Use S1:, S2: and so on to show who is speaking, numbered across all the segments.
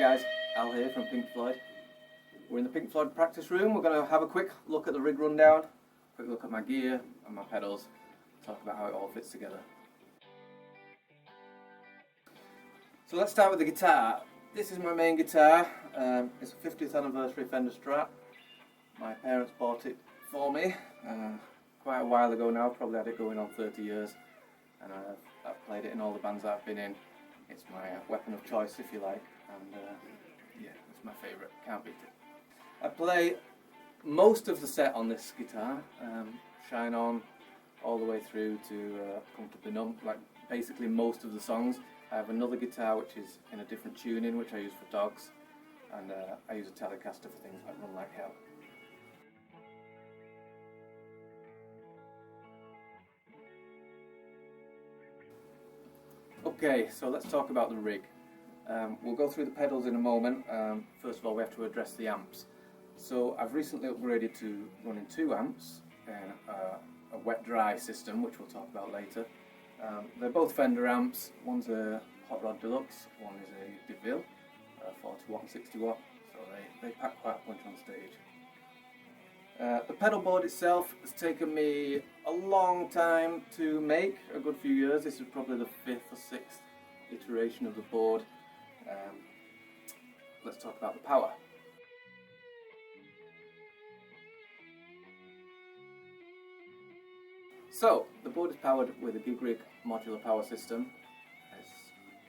S1: guys, Al here from Pink Floyd. We're in the Pink Floyd practice room. We're going to have a quick look at the rig rundown, quick look at my gear and my pedals, talk about how it all fits together. So let's start with the guitar. This is my main guitar. It's a 50th anniversary Fender Strat. My parents bought it for me quite a while ago now, probably had it going on 30 years, and I've played it in all the bands that I've been in. It's my weapon of choice, if you like, and yeah, it's my favourite, can't beat it. I play most of the set on this guitar, Shine On, all the way through to Comfortably Numb, like basically most of the songs. I have another guitar which is in a different tuning, which I use for Dogs, and I use a Telecaster for things like Run Like Hell. Okay, so let's talk about the rig. We'll go through the pedals in a moment. First of all, we have to address the amps. So I've recently upgraded to running 2 amps and a wet-dry system, which we'll talk about later. They're both Fender amps. One's a Hot Rod Deluxe, one is a DeVille, 40 watt and 60 watt, so they pack quite a punch on stage. The pedal board itself has taken me a long time to make, a good few years. This is probably the 5th or 6th iteration of the board. Let's talk about the power. So, the board is powered with a Gig Rig modular power system. It's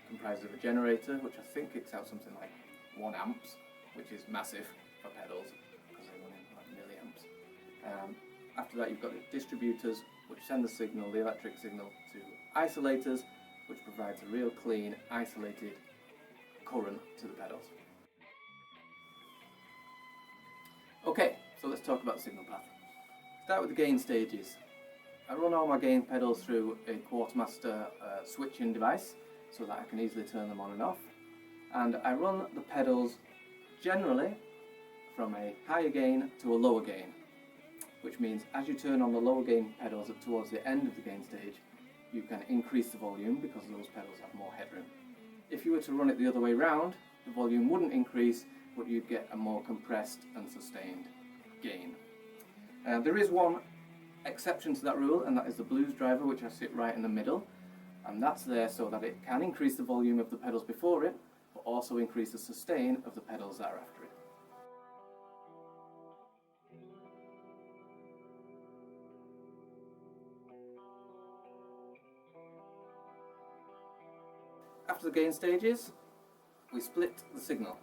S1: comprised of a generator, which I think kicks out something like 1 amps, which is massive for pedals, because they run in like milliamps. After that you've got the distributors, which send the signal, the electric signal, to isolators, which provides a real clean, isolated current to the pedals. Okay, so let's talk about the signal path. Start with the gain stages. I run all my gain pedals through a Quartermaster switching device so that I can easily turn them on and off. And I run the pedals generally from a higher gain to a lower gain, which means as you turn on the lower gain pedals towards the end of the gain stage, you can increase the volume because those pedals have more headroom. If you were to run it the other way round, the volume wouldn't increase, but you'd get a more compressed and sustained gain. There is one exception to that rule, and that is the blues driver, which I sit right in the middle, and that's there so that it can increase the volume of the pedals before it, but also increase the sustain of the pedals that are after it. After the gain stages, we split the signal.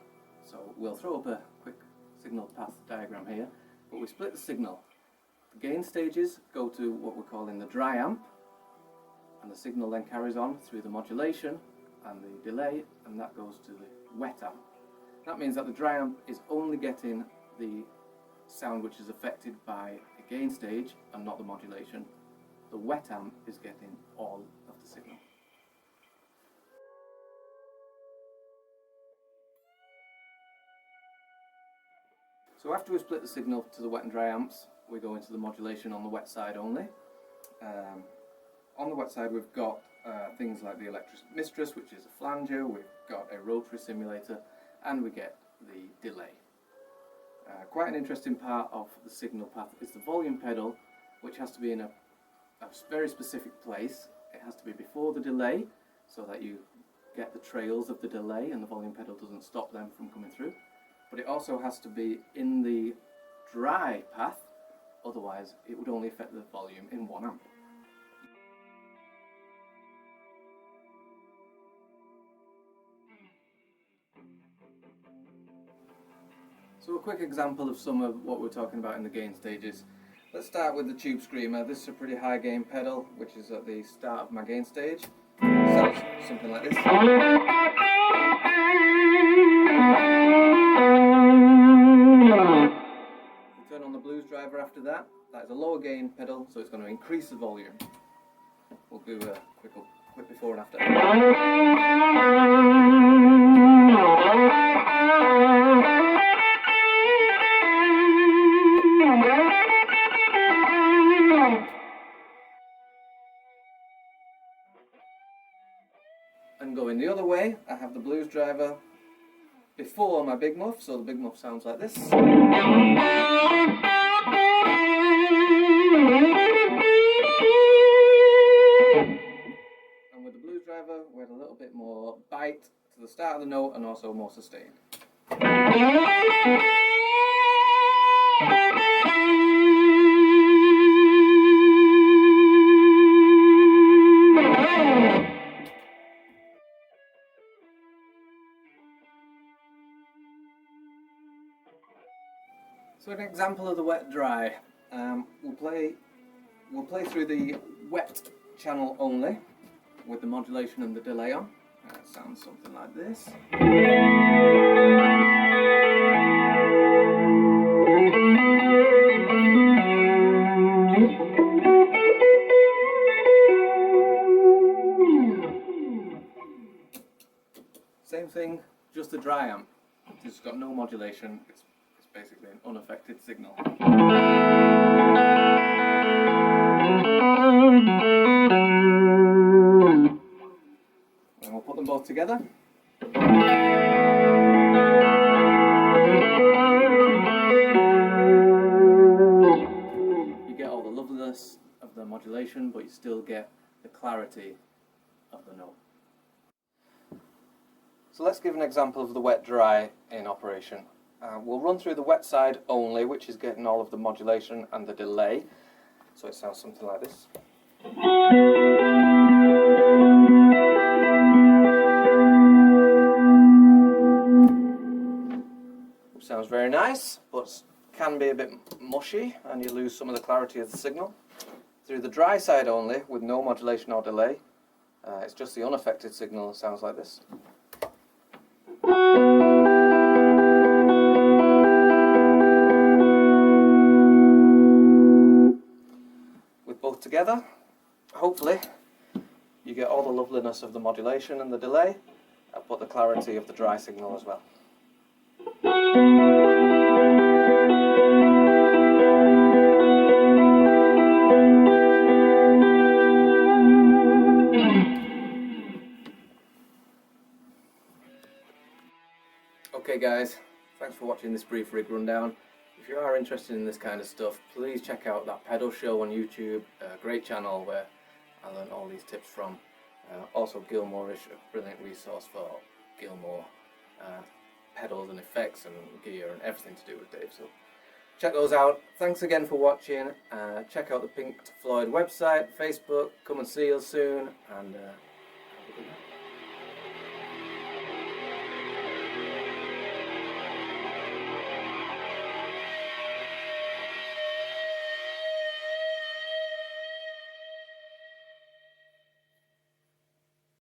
S1: So we'll throw up a quick signal path diagram here, but we split the signal. The gain stages go to what we're calling the dry amp, and the signal then carries on through the modulation and the delay, and that goes to the wet amp. That means that the dry amp is only getting the sound which is affected by the gain stage and not the modulation. The wet amp is getting all of the signal. So after we split the signal to the wet and dry amps, we go into the modulation on the wet side only. On the wet side we've got things like the Electric Mistress, which is a flanger, we've got a rotary simulator, and we get the delay. Quite an interesting part of the signal path is the volume pedal, which has to be in a very specific place. It has to be before the delay, so that you get the trails of the delay and the volume pedal doesn't stop them from coming through. But it also has to be in the dry path, otherwise it would only affect the volume in 1 amp. So a quick example of some of what we're talking about in the gain stages. Let's start with the Tube Screamer. This is a pretty high gain pedal, which is at the start of my gain stage. Sounds something like this. Turn on the blues driver after that. That is a lower gain pedal, so it's going to increase the volume. We'll do a quick before and after. And going the other way, I have the blues driver before my big muff, so the big muff sounds like this. And with the blues driver, we had a little bit more bite to the start of the note and also more sustain. So an example of the wet dry, we'll play through the wet channel only with the modulation and the delay on. It sounds something like this. Same thing, just the dry amp. It's got no modulation. It's basically an unaffected signal. And we'll put them both together. You get all the loveliness of the modulation, but you still get the clarity of the note. So let's give an example of the wet-dry in operation. We'll run through the wet side only, which is getting all of the modulation and the delay. So it sounds something like this. Which sounds very nice, but can be a bit mushy and you lose some of the clarity of the signal. Through the dry side only, with no modulation or delay, it's just the unaffected signal that sounds like this. With both together, hopefully you get all the loveliness of the modulation and the delay, but the clarity of the dry signal as well. Okay guys, thanks for watching this brief rig rundown. If you are interested in this kind of stuff, please check out that pedal show on YouTube, a great channel where I learned all these tips from. Also Gilmore-ish, a brilliant resource for Gilmore pedals and effects and gear and everything to do with Dave. So check those out. Thanks again for watching. Check out the Pink Floyd website, Facebook, come and see us soon, and have a good night.